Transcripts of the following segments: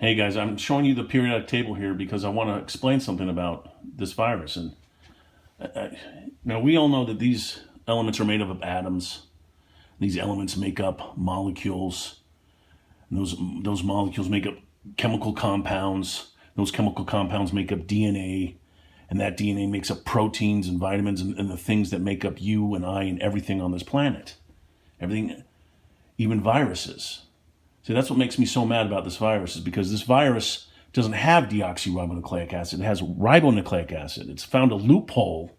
Hey guys, I'm showing you the periodic table here because I want to explain something about this virus. And now we all know that these elements are made up of atoms. These elements make up molecules. And those molecules make up chemical compounds. Those chemical compounds make up DNA. And that DNA makes up proteins and vitamins and the things that make up you and I and everything on this planet. Everything, even viruses. See, that's what makes me so mad about this virus, is because this virus doesn't have deoxyribonucleic acid. It has ribonucleic acid. It's found a loophole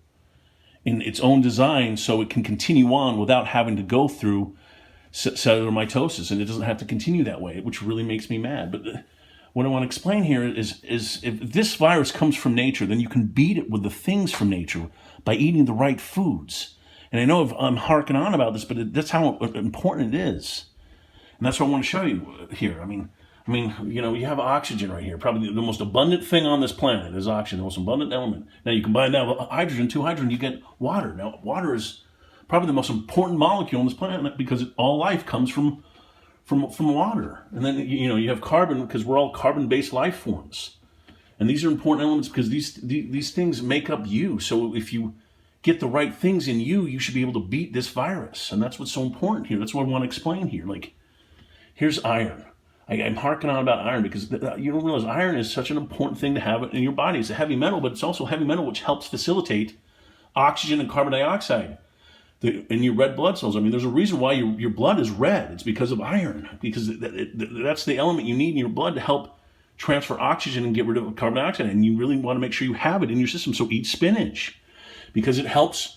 in its own design so it can continue on without having to go through cellular mitosis, and it doesn't have to continue that way, which really makes me mad. But what I want to explain here is if this virus comes from nature, then you can beat it with the things from nature by eating the right foods. And I know I'm harking on about this, but that's how important it is. And that's what I want to show you here. I mean, you have oxygen right here. Probably the most abundant thing on this planet is oxygen, the most abundant element. Now you combine that with hydrogen, two hydrogen, you get water. Now water is probably the most important molecule on this planet because all life comes from water. And then you have carbon because we're all carbon-based life forms. And these are important elements because these things make up you. So if you get the right things in you, you should be able to beat this virus. And that's what's so important here. That's what I want to explain here. Like, here's iron. I'm harking on about iron because you don't realize iron is such an important thing to have in your body. It's a heavy metal, but it's also a heavy metal which helps facilitate oxygen and carbon dioxide in your red blood cells. I mean, there's a reason why your blood is red. It's because of iron, because that's the element you need in your blood to help transfer oxygen and get rid of carbon dioxide. And you really want to make sure you have it in your system. So eat spinach because it helps.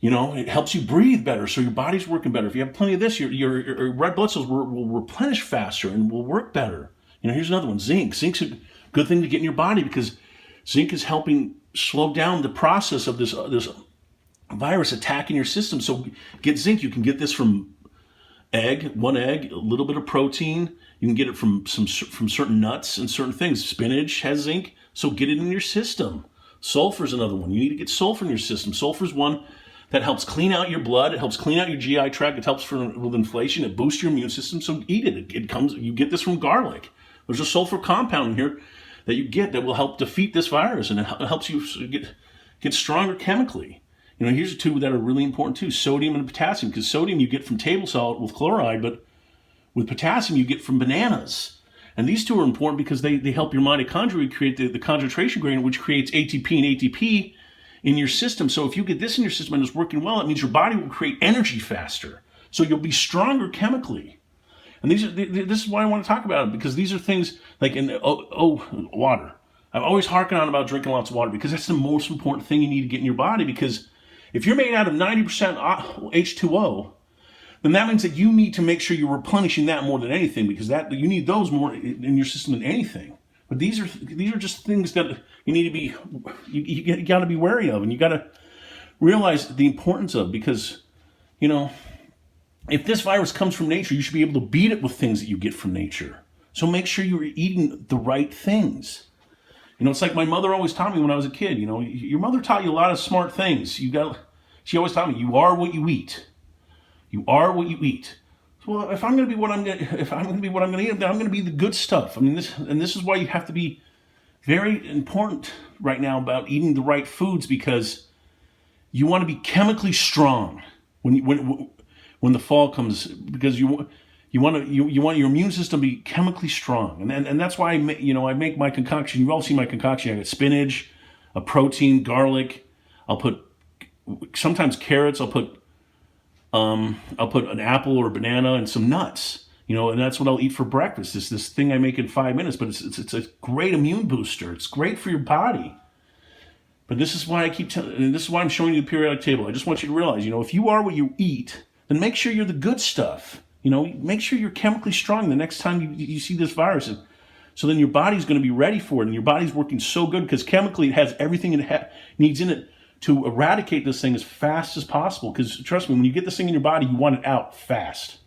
It helps you breathe better, so your body's working better. If you have plenty of this, your red blood cells will replenish faster and will work better. Here's another one, zinc. Zinc's a good thing to get in your body because zinc is helping slow down the process of this virus attacking your system. So get zinc. You can get this from one egg, a little bit of protein. You can get it from certain nuts and certain things. Spinach has zinc, so get it in your system. Sulfur's another one. You need to get sulfur in your system. Sulfur's one that helps clean out your blood. It helps clean out your GI tract. It helps with inflation. It boosts your immune system. So eat it. You get this from garlic. There's a sulfur compound in here that you get that will help defeat this virus, and it helps you get stronger chemically. Here's two that are really important too: sodium and potassium. Because sodium you get from table salt with chloride, but with potassium you get from bananas. And these two are important because they help your mitochondria create the concentration gradient, which creates ATP and ATP in your system. So if you get this in your system and it's working well, it means your body will create energy faster. So you'll be stronger chemically. And this is why I want to talk about it, because these are things like water. I'm always harking on about drinking lots of water because that's the most important thing you need to get in your body. Because if you're made out of 90% H2O, then that means that you need to make sure you're replenishing that more than anything, because you need those more in your system than anything. But these are just things that you need to be, you got to be wary of, and you got to realize the importance of, because, if this virus comes from nature, you should be able to beat it with things that you get from nature. So make sure you're eating the right things. It's like my mother always taught me when I was a kid. Your mother taught you a lot of smart things. She always taught me, you are what you eat. You are what you eat. Well, if I'm going to be what I'm going to eat, then I'm going to be the good stuff. This is why you have to be very important right now about eating the right foods, because you want to be chemically strong when the fall comes, because you want your immune system to be chemically strong, and that's why I make my concoction. You've all seen my concoction. I got spinach, a protein, garlic. I'll put sometimes carrots. I'll put an apple or a banana and some nuts, and that's what I'll eat for breakfast. This thing I make in 5 minutes, but it's a great immune booster. It's great for your body. But this is why I keep telling, and this is why I'm showing you the periodic table. I just want you to realize, if you are what you eat, then make sure you're the good stuff. Make sure you're chemically strong the next time you see this virus. So then your body's going to be ready for it, and your body's working so good because chemically it has everything it needs in it to eradicate this thing as fast as possible. Because trust me, when you get this thing in your body, you want it out fast.